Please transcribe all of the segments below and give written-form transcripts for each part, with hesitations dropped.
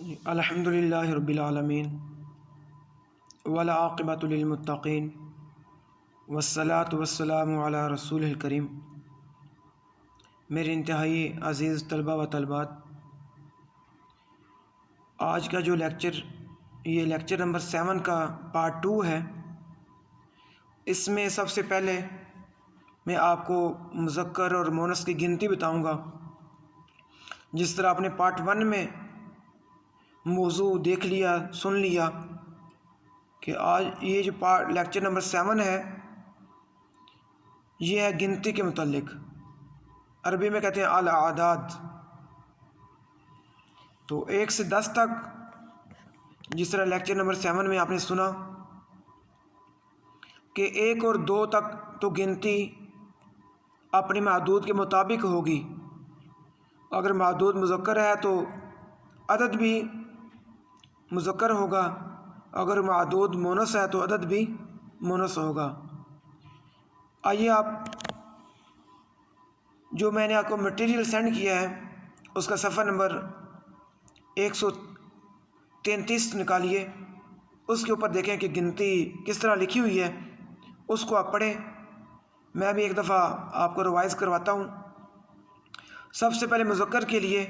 الحمدللہ رب العالمین والعاقبۃ للمتقین والصلاة والسلام علی رسول الکریم۔ میرے انتہائی عزیز طلبہ و طالبات، آج کا جو لیکچر یہ لیکچر نمبر 7 کا پارٹ 2 ہے۔ اس میں سب سے پہلے میں آپ کو مذکر اور مؤنث کی گنتی بتاؤں گا۔ جس طرح آپ نے پارٹ 1 میں موضوع دیکھ لیا، سن لیا کہ آج یہ جو لیکچر نمبر 7 ہے یہ ہے گنتی کے متعلق، عربی میں کہتے ہیں الاعداد۔ تو 1 سے 10 تک، جس طرح لیکچر نمبر 7 میں آپ نے سنا کہ 1 اور 2 تک تو گنتی اپنی معدود کے مطابق ہوگی۔ اگر معدود مذکر ہے تو عدد بھی مذکر ہوگا، اگر معدود مؤنث ہے تو عدد بھی مؤنث ہوگا۔ آئیے آپ جو میں نے آپ کو مٹیریل سینڈ کیا ہے اس کا صفحہ نمبر 133 نکالیے، اس کے اوپر دیکھیں کہ گنتی کس طرح لکھی ہوئی ہے، اس کو آپ پڑھیں۔ میں بھی ایک دفعہ آپ کو ریوائز کرواتا ہوں۔ سب سے پہلے مذکر کے لیے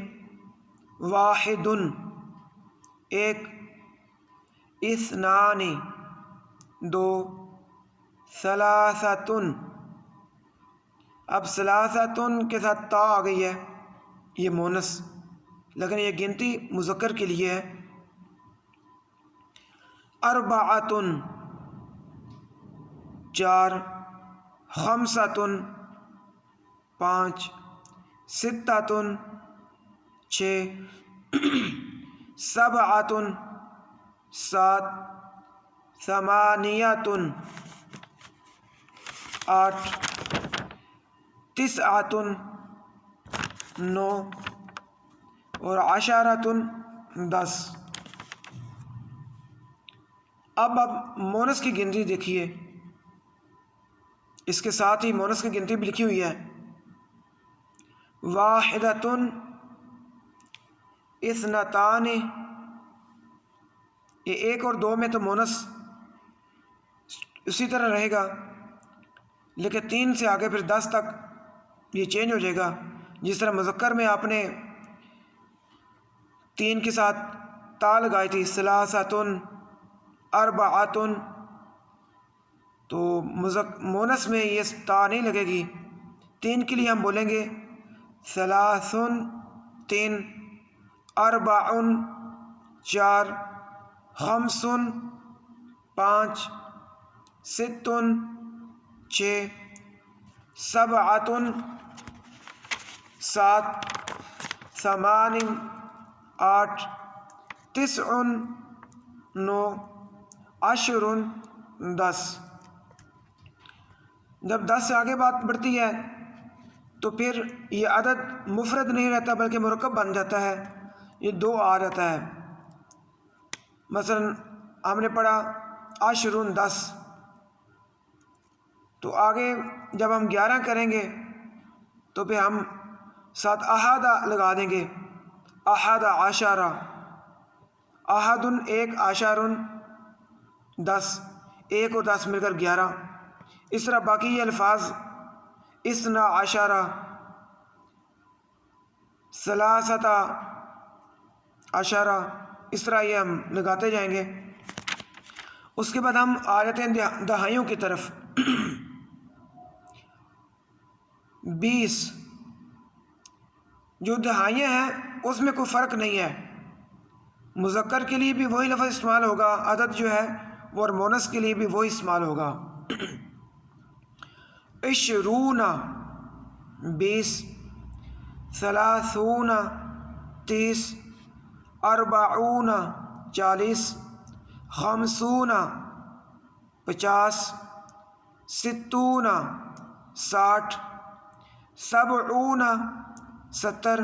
واحد، 1، اثنان، 2، ثلاثۃ۔ اب ثلاثۃ کے ساتھ تا آ گئی ہے، یہ مؤنث، لیکن یہ گنتی مذکر کے لیے ہے۔ اربعۃ، 4، خمسۃ، 5، ستۃ، 6، سبعۃ، 7، ثمانیۃ، 8، تسعۃ، 9، اور عشرۃ، 10۔ اب مؤنث کی گنتی دیکھیے، اس کے ساتھ ہی مؤنث کی گنتی بھی لکھی ہوئی ہے۔ واحدۃ، اثنتان، یہ 1 اور 2 میں تو مؤنث اسی طرح رہے گا، لیکن 3 سے آگے پھر 10 تک یہ چینج ہو جائے گا۔ جس طرح مذکر میں آپ نے 3 کے ساتھ تا لگائی تھی، ثلاثۃ، اربعۃ، تو مؤنث میں یہ تا نہیں لگے گی۔ 3 کے لیے ہم بولیں گے ثلاث، 3، اربع، 4، خمس، 5، ست، 6، سبعۃ، 7، ثمان، 8، تسع، 9، عشر، 10۔ جب 10 سے آگے بات بڑھتی ہے تو پھر یہ عدد مفرد نہیں رہتا بلکہ مرکب بن جاتا ہے، یہ 2 آ جاتا ہے۔ مثلا ہم نے پڑھا عشر، 10، تو آگے جب ہم 11 کریں گے تو پھر ہم ساتھ احد لگا دیں گے، احد عشرہ، احد 1، عشر 10، 1 اور 10 مل کر 11۔ اس طرح باقی یہ الفاظ اثنا عشرہ، ثلاثۃ عشرہ، اس طرح یہ ہم لگاتے جائیں گے۔ اس کے بعد ہم آ جاتے ہیں دہائیوں کی طرف۔ 20 جو دہائیاں ہیں اس میں کوئی فرق نہیں ہے، مذکر کے لیے بھی وہی لفظ استعمال ہوگا، عدد جو ہے وہ، اور مؤنث کے لیے بھی وہی استعمال ہوگا۔ 20، 20، 30، 30، 40، 40، 50، 50، 60، 60، 70، 70،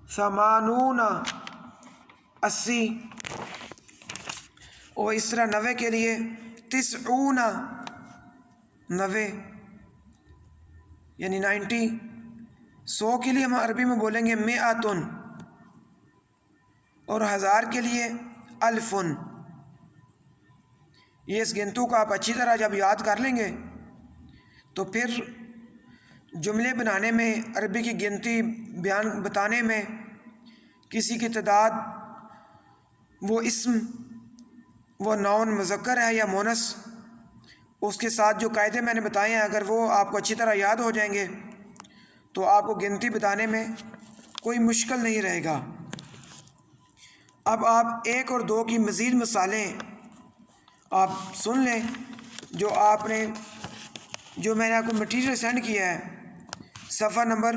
80، 80، اور اس طرح 90 کے لیے 90، 90 یعنی 90۔ 100 کے لیے ہم عربی میں بولیں گے مئۃ، اور 1000 کے لیے الفن۔ یہ اس گنتوں کو آپ اچھی طرح جب یاد کر لیں گے تو پھر جملے بنانے میں، عربی کی گنتی بتانے میں، کسی کی تعداد، وہ اسم، وہ نون مذکر ہے یا مونس، اس کے ساتھ جو قاعدے میں نے بتائے ہیں، اگر وہ آپ کو اچھی طرح یاد ہو جائیں گے تو آپ کو گنتی بتانے میں کوئی مشکل نہیں رہے گا۔ اب آپ 1 اور 2 کی مزید مثالیں آپ سن لیں، جو میں نے آپ کو مٹیریل سینڈ کیا ہے صفحہ نمبر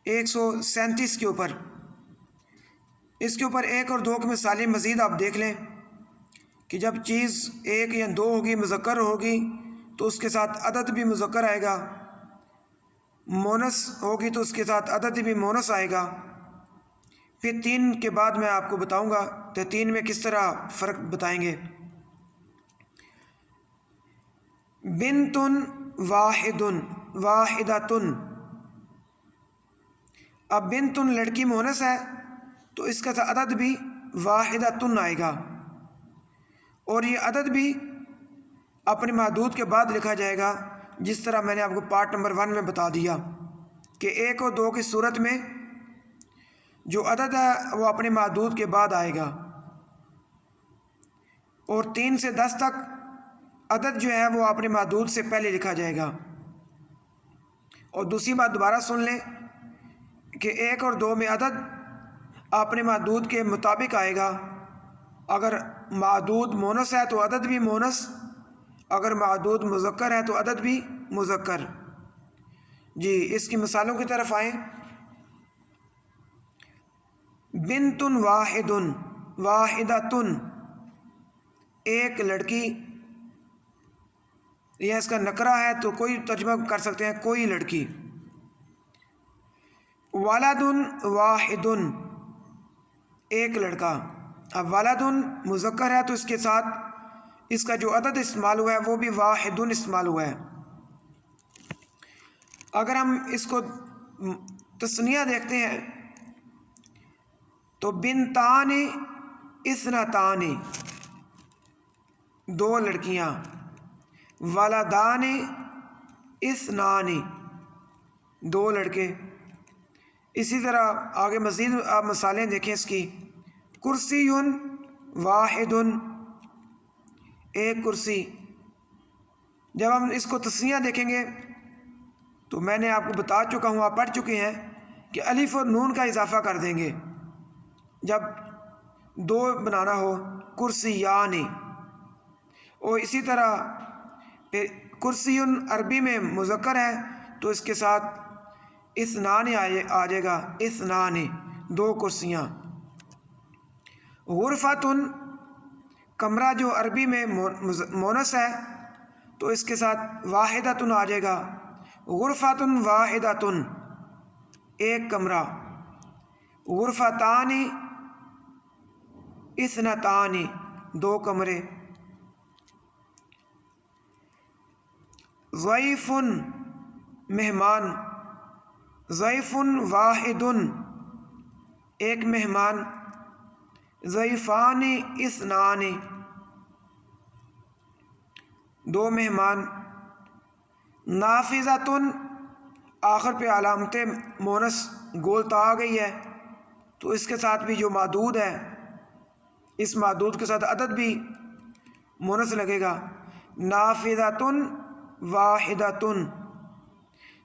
137 کے اوپر۔ اس کے اوپر 1 اور 2 کی مثالیں مزید آپ دیکھ لیں کہ جب چیز 1 یا 2 ہوگی، مذکر ہوگی تو اس کے ساتھ عدد بھی مذکر آئے گا، مونس ہوگی تو اس کے ساتھ عدد بھی مونس آئے گا۔ پھر 3 کے بعد میں آپ کو بتاؤں گا تو 3 میں کس طرح فرق بتائیں گے۔ بنتن واحدن واحدتن، اب بنتن لڑکی مونس ہے تو اس کا عدد بھی واحدتن آئے گا، اور یہ عدد بھی اپنے محدود کے بعد لکھا جائے گا، جس طرح میں نے آپ کو پارٹ نمبر 1 میں بتا دیا کہ 1 اور 2 کی صورت میں جو عدد ہے وہ اپنے محدود کے بعد آئے گا، اور 3 سے 10 تک عدد جو ہے وہ اپنے محدود سے پہلے لکھا جائے گا۔ اور دوسری بات دوبارہ سن لیں کہ 1 اور 2 میں عدد اپنے محدود کے مطابق آئے گا، اگر محدود مونس ہے تو عدد بھی مونس، اگر محدود مذکر ہے تو عدد بھی مذکر۔ جی اس کی مثالوں کی طرف آئیں۔ بنتن واحدن واحدتن، ایک لڑکی، یہ اس کا نکرہ ہے تو کوئی ترجمہ کر سکتے ہیں کوئی لڑکی۔ ولدن واحدن، ایک لڑکا۔ اب ولدن مذکر ہے تو اس کے ساتھ اس کا جو عدد استعمال ہوا ہے وہ بھی واحدن استعمال ہوا ہے۔ اگر ہم اس کو تثنیہ دیکھتے ہیں تو بنتان اثنتان، 2 لڑکیاں، ولدان اثنان، 2 لڑکے۔ اسی طرح آگے مزید آپ مثالیں دیکھیں اس کی۔ کرسی واحد، ایک کرسی۔ جب ہم اس کو تثنیہ دیکھیں گے تو میں نے آپ کو بتا چکا ہوں، آپ پڑھ چکے ہیں کہ الف اور نون کا اضافہ کر دیں گے جب 2 بنانا ہو، کرسی یعنی۔ اور اسی طرح پھر کرسی عربی میں مذکر ہے تو اس کے ساتھ اثنان آ جائے گا، اثنان، 2 کرسیاں۔ غرفتن کمرہ جو عربی میں مونس ہے تو اس کے ساتھ واحدتن آ جائے گا، غرفتن واحدتن، 1 کمرہ۔ غرفتان اثنتان، 2 کمرے۔ ضیف مہمان، ضیف واحد، 1 مہمان۔ ضیفان اثنان، 2 مہمان۔ نافذۃ، آخر پہ علامت مونس گول تا آ گئی ہے تو اس کے ساتھ بھی جو معدود ہے، اس معدود کے ساتھ عدد بھی مونس لگے گا، نافذۃ واحدۃ۔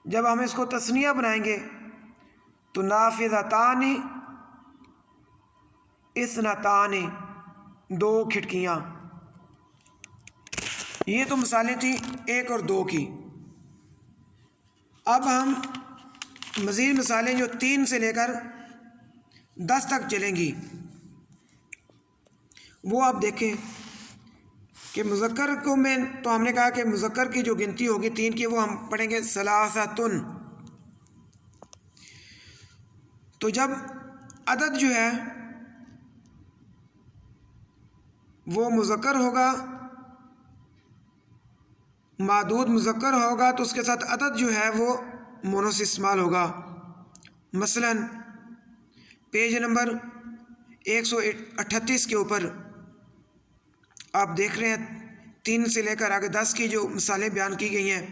جب ہم اس کو تثنیہ بنائیں گے تو نافذتان اثنتان، 2 کھڑکیاں۔ یہ تو مثالیں تھیں 1 اور 2 کی۔ اب ہم مزید مثالیں جو 3 سے لے کر 10 تک چلیں گی وہ آپ دیکھیں کہ مذکر کو میں تو ہم نے کہا کہ مذکر کی جو گنتی ہوگی 3 کی وہ ہم پڑھیں گے ثلاثۃن۔ تو جب عدد جو ہے وہ مذکر ہوگا، معدود مذکر ہوگا تو اس کے ساتھ عدد جو ہے وہ مونس استعمال ہوگا۔ مثلا پیج نمبر 138 کے اوپر آپ دیکھ رہے ہیں 3 سے لے کر آگے 10 کی جو مثالیں بیان کی گئی ہیں۔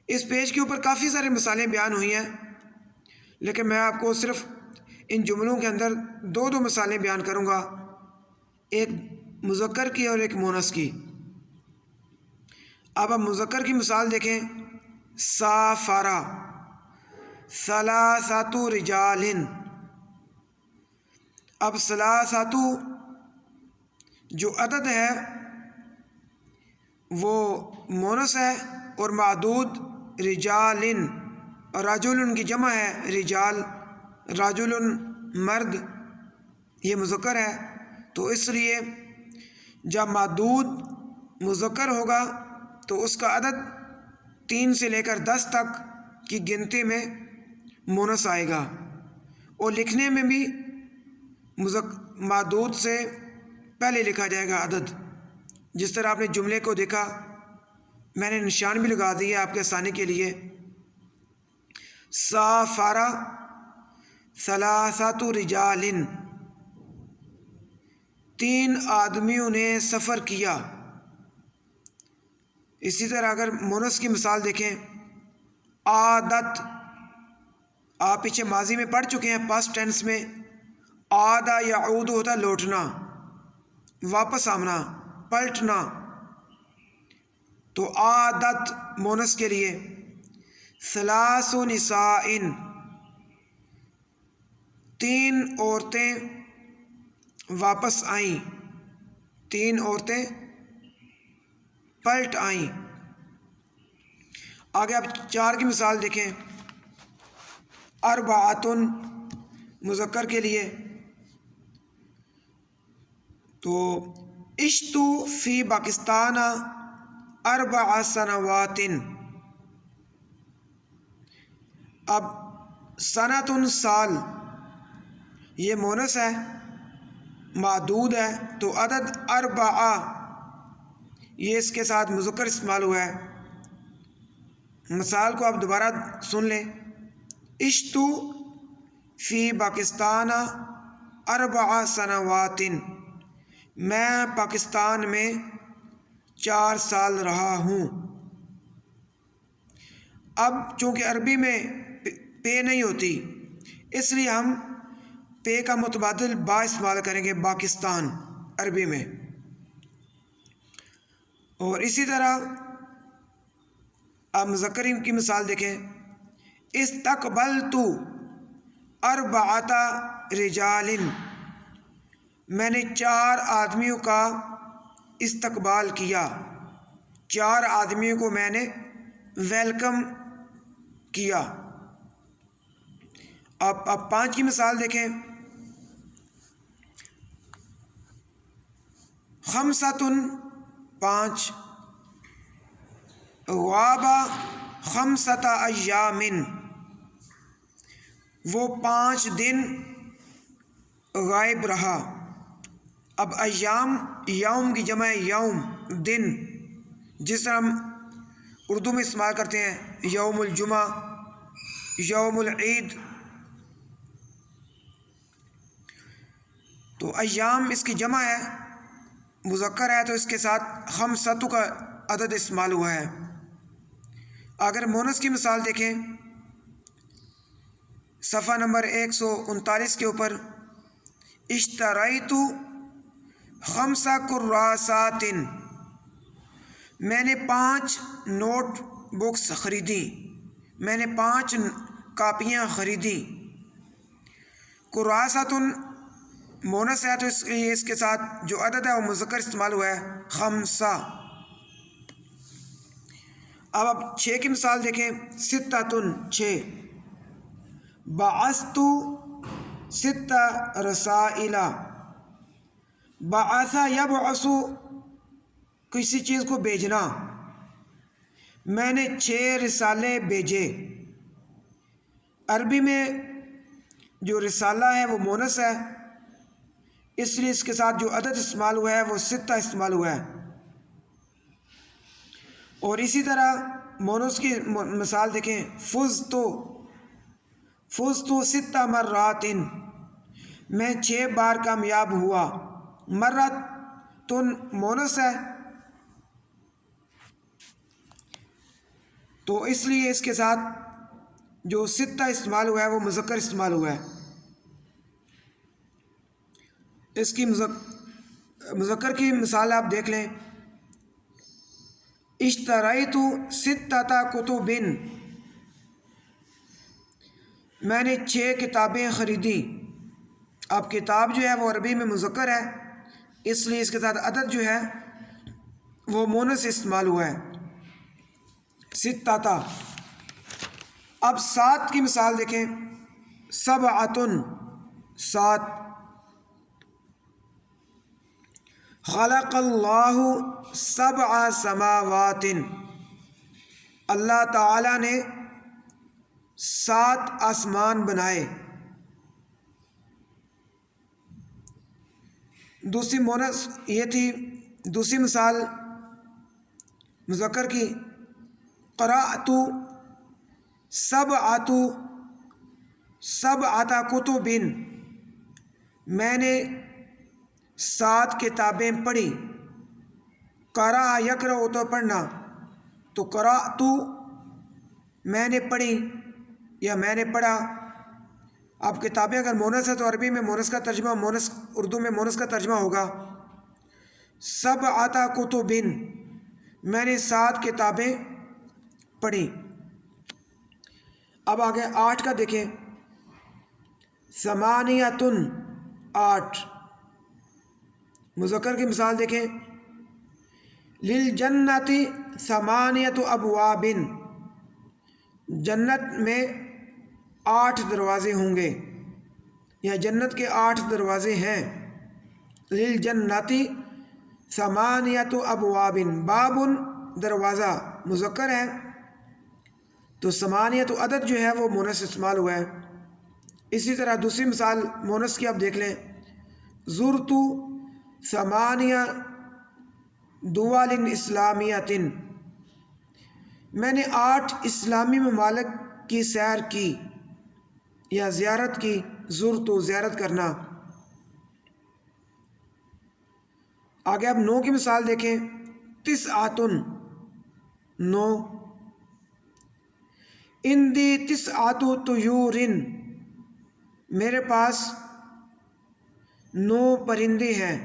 اس پیج کے اوپر کافی سارے مثالیں بیان ہوئی ہیں، لیکن میں آپ کو صرف ان جملوں کے اندر 2 مثالیں بیان کروں گا، ایک مذکر کی اور ایک مونس کی۔ اب مذکر کی مثال دیکھیں، سافارا ثلاثۃ رجال۔ اب ثلاثۃ جو عدد ہے وہ مونس ہے، اور معدود رجال، رجل کی جمع ہے، رجال رجل مرد، یہ مذکر ہے، تو اس لیے جب معدود مذکر ہوگا تو اس کا عدد 3 سے لے کر 10 تک کی گنتی میں مونس آئے گا، اور لکھنے میں بھی معدود سے پہلے لکھا جائے گا عدد۔ جس طرح آپ نے جملے کو دیکھا، میں نے نشان بھی لگا دیا آپ کے آسانی کے لیے، سافارا ثلاثۃ رجال، 3 آدمیوں نے سفر کیا۔ اسی طرح اگر مونس کی مثال دیکھیں، عادت، آپ پیچھے ماضی میں پڑھ چکے ہیں پاسٹ ٹینس میں، عادہ یعود ہوتا ہے لوٹنا، واپس آنا، پلٹنا، تو عادت مونس کے لیے، ثلاث نساء، 3 عورتیں واپس آئیں، 3 عورتیں پلٹ آئیں۔ آگے آپ 4 کی مثال دیکھیں، اربعۃ مذکر کے لیے، تو عشت فی پاکستان 4 سنوات۔ اب سنۃ سال، یہ مونس ہے، معدود ہے، تو عدد 4 یہ اس کے ساتھ مذکر استعمال ہوا ہے۔ مثال کو آپ دوبارہ سن لیں، عشت فی پاکستان 4 سنوات، میں پاکستان میں 4 سال رہا ہوں۔ اب چونکہ عربی میں پے نہیں ہوتی، اس لیے ہم پے کا متبادل با استعمال کریں گے، پاکستان عربی میں۔ اور اسی طرح آپ مذکر کی مثال دیکھیں، استقبلت 4 رجال، میں نے 4 آدمیوں کا استقبال کیا، 4 آدمیوں کو میں نے ویلکم کیا۔ آپ 5 کی مثال دیکھیں، خمسۃ 5، غاب 5 ایام، وہ 5 دن غائب رہا۔ اب ایام یوم کی جمع ہے، یوم دن، جس طرح ہم اردو میں استعمال کرتے ہیں، یوم الجمعہ، یوم العید، تو ایام اس کی جمع ہے، مذکر ہے تو اس کے ساتھ خمسۃ کا عدد استعمال ہوا ہے۔ اگر مونس کی مثال دیکھیں، صفحہ نمبر 139 کے اوپر، اشتریت 5 کراسات، میں نے 5 نوٹ بکس خریدی، میں نے 5 کاپیاں خریدی۔ کراسات مونس ہے تو اس کے ساتھ جو عدد ہے وہ مذکر استعمال ہوا ہے، 5۔ اب آپ 6 کی مثال دیکھیں، ستۃ 6، بعثت 6 رسائل، بعث یبعث کسی چیز کو بھیجنا، میں نے 6 رسالے بھیجے۔ عربی میں جو رسالہ ہے وہ مونس ہے، اس لیے اس کے ساتھ جو عدد استعمال ہوا ہے وہ 6 استعمال ہوا ہے۔ اور اسی طرح مونس کی مثال دیکھیں، فزت 6 مرات، میں 6 بار کامیاب ہوا۔ مرت تن مونس ہے تو اس لیے اس کے ساتھ جو ستہ استعمال ہوا ہے وہ مذکر استعمال ہوا ہے۔ اس کی مذکر کی مثال آپ دیکھ لیں، اشتریت ستۃ کتب، میں نے 6 کتابیں خریدی۔ اب کتاب جو ہے وہ عربی میں مذکر ہے، اس لیے اس کے ساتھ عدد جو ہے وہ مونس استعمال ہوا ہے، ستۃ۔ اب 7 کی مثال دیکھیں، سبعۃ 7، خلق اللہ 7 سماوات، اللہ تعالیٰ نے 7 آسمان بنائے۔ دوسری مونس یہ تھی، دوسری مثال مذکر کی، قرأت 7 کتب، میں نے 7 کتابیں پڑھی۔ قرأ یقرأ تو پڑھنا، تو قرأت میں نے پڑھی یا میں نے پڑھا۔ اب کتابیں اگر مونس ہے تو عربی میں مونس کا ترجمہ، اردو میں مونس کا ترجمہ ہوگا 7 کتب، میں نے 7 کتابیں پڑھی۔ اب آگے 8 کا دیکھیں، 8 8، مذکر کی مثال دیکھیں، للجنۃ 8 ابواب، جنت میں 8 دروازے ہوں گے یا جنت کے 8 دروازے ہیں۔ للجنۃ 8 ابواب، باب دروازہ مذکر ہے تو 8 عدد جو ہے وہ مونس استعمال ہوا ہے۔ اسی طرح دوسری مثال مونس کی آپ دیکھ لیں، زرت 8 دول اسلامیۃ، میں نے 8 اسلامی ممالک کی سیر کی یا زیارت کی، زرت زیارت کرنا۔ آگے اب 9 کی مثال دیکھیں، 9 9، عندی 9 طیور، میرے پاس 9 پرندے ہیں۔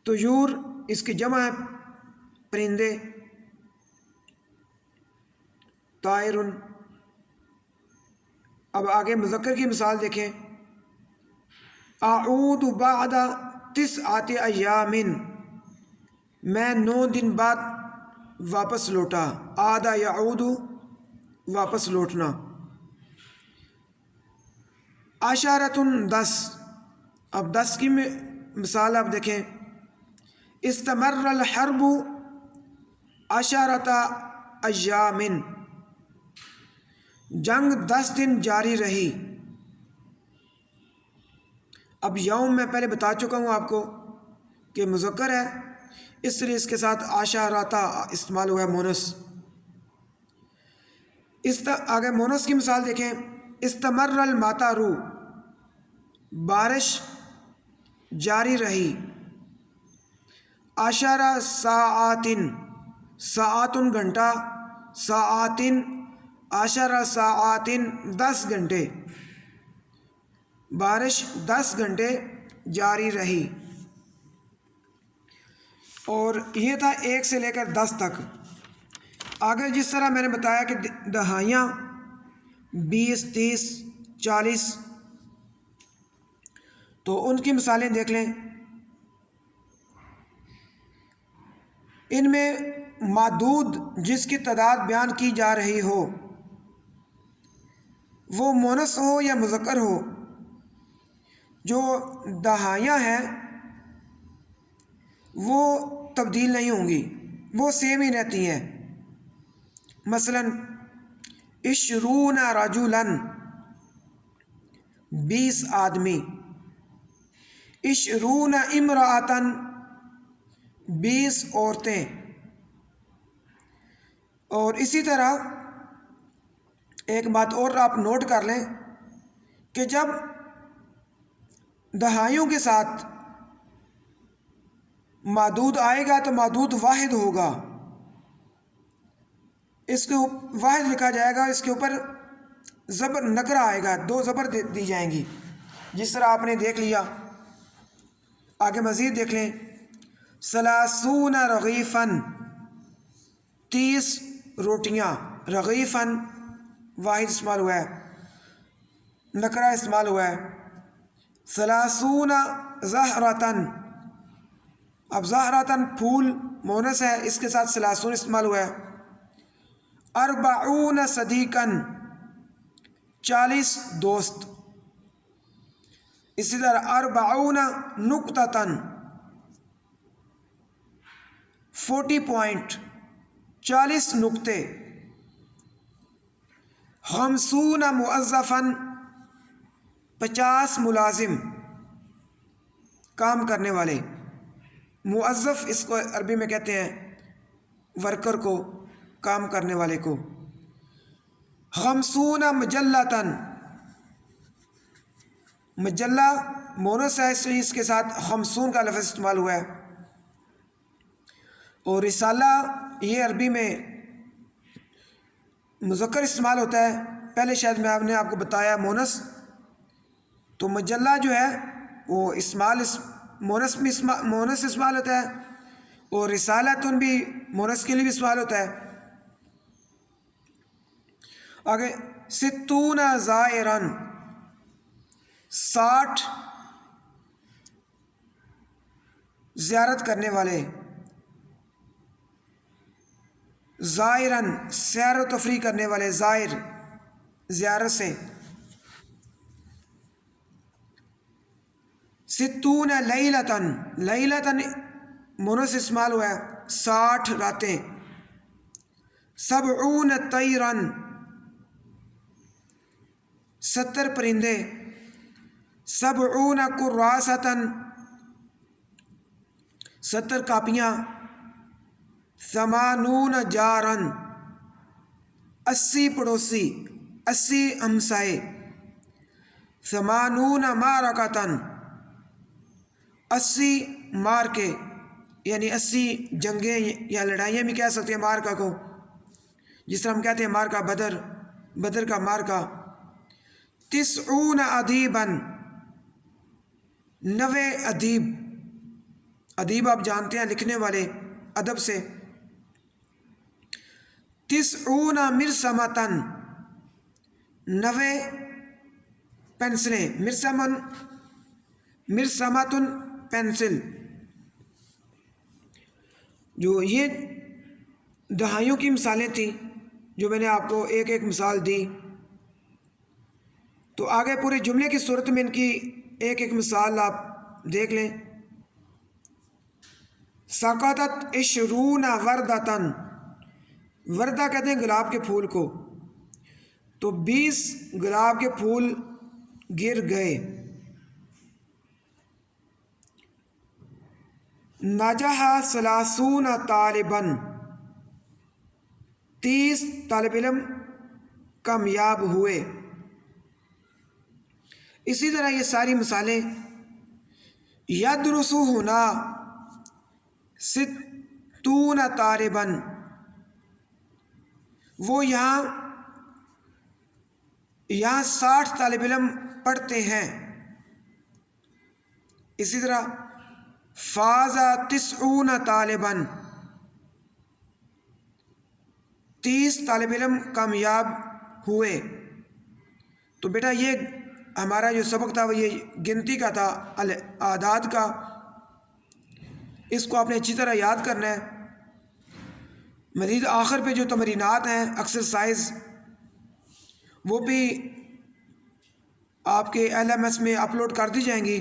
طیور اس کی جمع ہے پرندے، طائر۔ اب آگے مذکر کی مثال دیکھیں، اعود بعد 9 ایام، میں 9 دن بعد واپس لوٹا۔ عاد یعود واپس لوٹنا۔ 10 10، اب 10 کی مثال آپ دیکھیں، استمر الحرب 10 ایام، جنگ 10 دن جاری رہی۔ اب یوم میں پہلے بتا چکا ہوں آپ کو کہ مذکر ہے، اس لیے اس کے ساتھ عشرۃ استعمال ہوا ہے مونس۔ آگے مونس کی مثال دیکھیں، استمر المطر، بارش جاری رہی۔ 10 ساعات، ساعات گھنٹہ، ساعات 10 ساعات 10 گھنٹے، بارش 10 گھنٹے جاری رہی۔ اور یہ تھا 1 سے لے کر 10 تک۔ آگے جس طرح میں نے بتایا کہ دہائیاں 20 30 40، تو ان کی مثالیں دیکھ لیں۔ ان میں معدود جس کی تعداد بیان کی جا رہی ہو، وہ مونس ہو یا مذکر ہو، جو دہائیاں ہیں وہ تبدیل نہیں ہوں گی، وہ سیم ہی رہتی ہیں۔ مثلا 20 رجلا، 20 آدمی، 20 امرأۃ، 20 عورتیں۔ اور اسی طرح ایک بات اور آپ نوٹ کر لیں کہ جب دہائیوں کے ساتھ معدود آئے گا تو معدود واحد ہوگا، اس کو واحد لکھا جائے گا، اس کے اوپر زبر نکرہ آئے گا، 2 زبر دی جائیں گی، جس طرح آپ نے دیکھ لیا۔ آگے مزید دیکھ لیں، ثلاثون رغیفاً 30 روٹیاں، رغیفاً واحد استعمال ہوا ہے، نکرہ استعمال ہوا ہے۔ ثلاثون زہرتاً، اب زہرتاً پھول مونس ہے، اس کے ساتھ ثلاثون استعمال ہوا ہے۔ اربعون صدیقاً 40 دوست، اسی طرح اربعون نقطتاً 40 پوائنٹ، 40 نقطے۔ خمسون موظفاً 50 ملازم، کام کرنے والے، موظف اس کو عربی میں کہتے ہیں ورکر کو، کام کرنے والے کو۔ خمسون مجلتاً، مجلہ مونس ہے، اس کے ساتھ خمسون کا لفظ استعمال ہوا ہے۔ اور رسالہ یہ عربی میں مذکر استعمال ہوتا ہے، پہلے شاید میں آپ کو بتایا مونس، تو مجلہ جو ہے وہ مونس استعمال ہوتا ہے، اور رسالتن بھی مونس کے لیے بھی استعمال ہوتا ہے۔ آگے ستون زائراً 60 زیارت کرنے والے، زائراً سیر و تفریح کرنے والے، زائر زیارت سے۔ ستون لیلتاً، لیلتاً مونس استعمال ہوا ہے، 60 راتیں۔ سبعون طیراً 70 پرندے۔ سبعون کراسۃً 70 کاپیاں۔ ثمانون جاراً 80 پڑوسی، 80 ہمسائے۔ ثمانون معرکۃً 80 مارکے، یعنی 80 جنگیں یا لڑائیاں بھی کہہ سکتے ہیں مارکا کو، جس طرح ہم کہتے ہیں مارکا بدر کا مارکا۔ 90 ادیباً 90 ادیب، ادیب آپ جانتے ہیں لکھنے والے ادب سے۔ 90 مرسمۃً 90 پینسلیں، مرسمۃً پینسل۔ جو یہ دہائیوں کی مثالیں تھیں، جو میں نے آپ کو ایک ایک مثال دی، تو آگے پورے جملے کی صورت میں ان کی ایک ایک مثال آپ دیکھ لیں۔ سقطت 20 وردۃً، وردہ کہتے ہیں گلاب کے پھول کو، تو 20 گلاب کے پھول گر گئے۔ نجح 30 طالباً، 30 طالب علم کامیاب ہوئے۔ اسی طرح یہ ساری مثالیں۔ یدرس ہنا 60 طالباً، وہ یہاں 60 طالب علم پڑھتے ہیں۔ اسی طرح فاز 90 طالباً، 30 طالب علم کامیاب ہوئے۔ تو بیٹا یہ ہمارا جو سبق تھا وہ یہ گنتی کا تھا، اعداد کا، اس کو آپ نے اچھی طرح یاد کرنا ہے۔ مزید آخر پہ جو تمرینات ہیں ایکسرسائز، وہ بھی آپ کے LMS میں اپلوڈ کر دی جائیں گی۔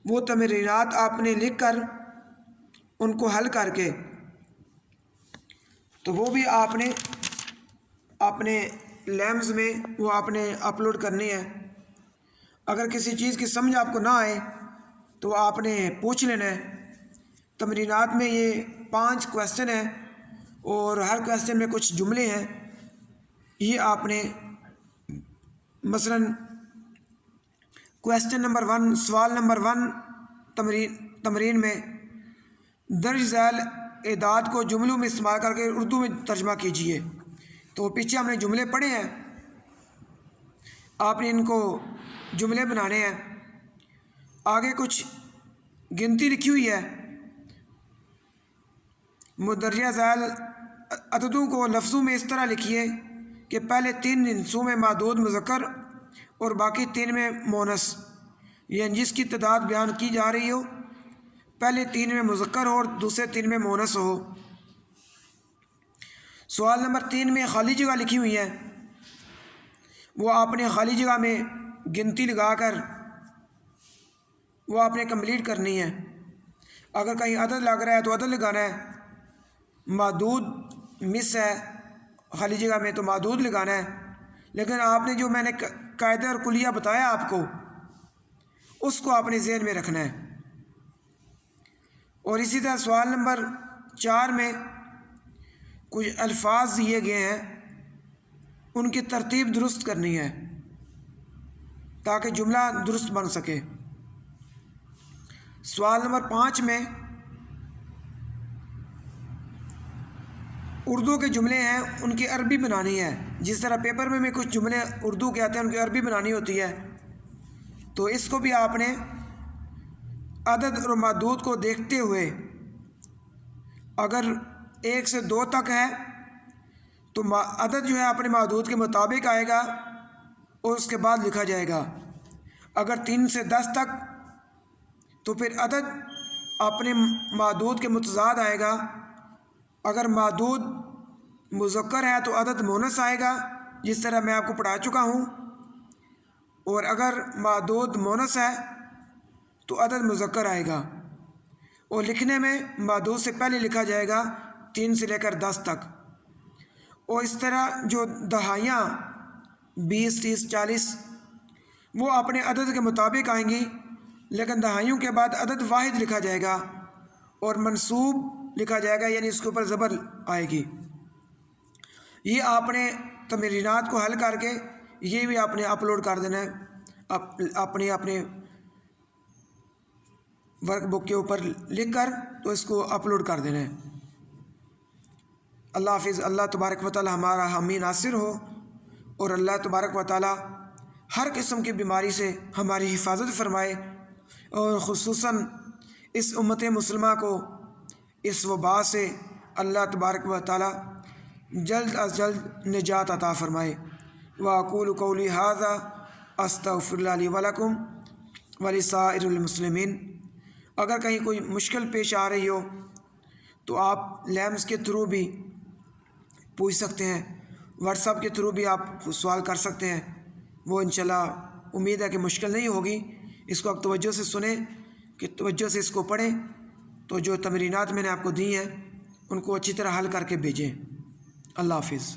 وہ تمرینات آپ نے لکھ کر ان کو حل کر کے تو وہ بھی آپ نے اپنے لیمز میں وہ آپ نے اپلوڈ کرنی ہے۔ اگر کسی چیز کی سمجھ آپ کو نہ آئے تو آپ نے پوچھ لینا ہے۔ تمرینات میں یہ 5 کویسچن ہیں اور ہر کویسچن میں کچھ جملے ہیں، یہ آپ نے مثلاً کویسچن نمبر 1، سوال نمبر 1 تمرین میں درج ذیل اعداد کو جملوں میں استعمال کر کے اردو میں ترجمہ کیجیے۔ تو پیچھے ہم نے جملے پڑھے ہیں، آپ نے ان کو جملے بنانے ہیں۔ آگے کچھ گنتی لکھی ہوئی ہے، مندرجہ ذیل عددوں کو لفظوں میں اس طرح لکھیے کہ پہلے 3 ہندسوں میں معدود مذکر اور باقی 3 میں مونس، یعنی جس کی تعداد بیان کی جا رہی ہو پہلے 3 میں مذکر ہو اور دوسرے 3 میں مونس ہو۔ سوال نمبر 3 میں خالی جگہ لکھی ہوئی ہے، وہ آپ نے خالی جگہ میں گنتی لگا کر وہ آپ نے کمپلیٹ کرنی ہے۔ اگر کہیں عدد لگ رہا ہے تو عدد لگانا ہے، معدود مس ہے خالی جگہ میں تو معدود لگانا ہے، لیکن آپ نے جو میں نے قاعدہ اور کلیہ بتایا آپ کو اس کو آپ نے ذہن میں رکھنا ہے۔ اور اسی طرح سوال نمبر 4 میں کچھ الفاظ دیے گئے ہیں، ان کی ترتیب درست کرنی ہے تاکہ جملہ درست بن سکے۔ سوال نمبر 5 میں اردو کے جملے ہیں، ان کی عربی بنانی ہے۔ جس طرح پیپر میں کچھ جملے اردو کے آتے ہیں ان کی عربی بنانی ہوتی ہے، تو اس کو بھی آپ نے عدد اور معدود کو دیکھتے ہوئے، اگر 1 سے 2 تک ہے تو عدد جو ہے اپنے معدود کے مطابق آئے گا اور اس کے بعد لکھا جائے گا۔ اگر 3 سے 10 تک تو پھر عدد اپنے معدود کے متضاد آئے گا۔ اگر معدود مذکر ہے تو عدد مونس آئے گا، جس طرح میں آپ کو پڑھا چکا ہوں، اور اگر معدود مونس ہے تو عدد مذکر آئے گا، اور لکھنے میں معدود سے پہلے لکھا جائے گا 3 سے لے کر 10 تک۔ اور اس طرح جو دہائیاں 20، 30، 40 وہ اپنے عدد کے مطابق آئیں گی، لیکن دہائیوں کے بعد عدد واحد لکھا جائے گا اور منصوب لکھا جائے گا، یعنی اس کے اوپر زبر آئے گی۔ یہ آپ نے تمرینات کو حل کر کے یہ بھی آپ نے اپلوڈ کر دینا ہے اپنے ورک بک کے اوپر لکھ کر، تو اس کو اپلوڈ کر دینا ہے۔ اللہ حافظ۔ اللہ تبارک و تعالی ہمارا حامی ناصر ہو، اور اللہ تبارک و تعالی ہر قسم کی بیماری سے ہماری حفاظت فرمائے، اور خصوصاً اس امت مسلمہ کو اس وبا سے اللہ تبارک و تعالی جلد از جلد نجات عطا فرمائے۔ وَأَقُولُ قَوْلِي هَذَا أَسْتَغْفِرُ اللَّهَ لِي وَلَكُمْ وَلِسَائِرِ الْمُسْلِمِينَ۔ اگر کہیں کوئی مشکل پیش آ رہی ہو تو آپ لیمز کے تھرو بھی پوچھ سکتے ہیں، واٹس ایپ کے تھرو بھی آپ سوال کر سکتے ہیں، وہ انشاءاللہ امید ہے کہ مشکل نہیں ہوگی۔ اس کو آپ توجہ سے سنیں، کہ توجہ سے اس کو پڑھیں، تو جو تمرینات میں نے آپ کو دی ہیں ان کو اچھی طرح حل کر کے بھیجیں۔ اللہ حافظ۔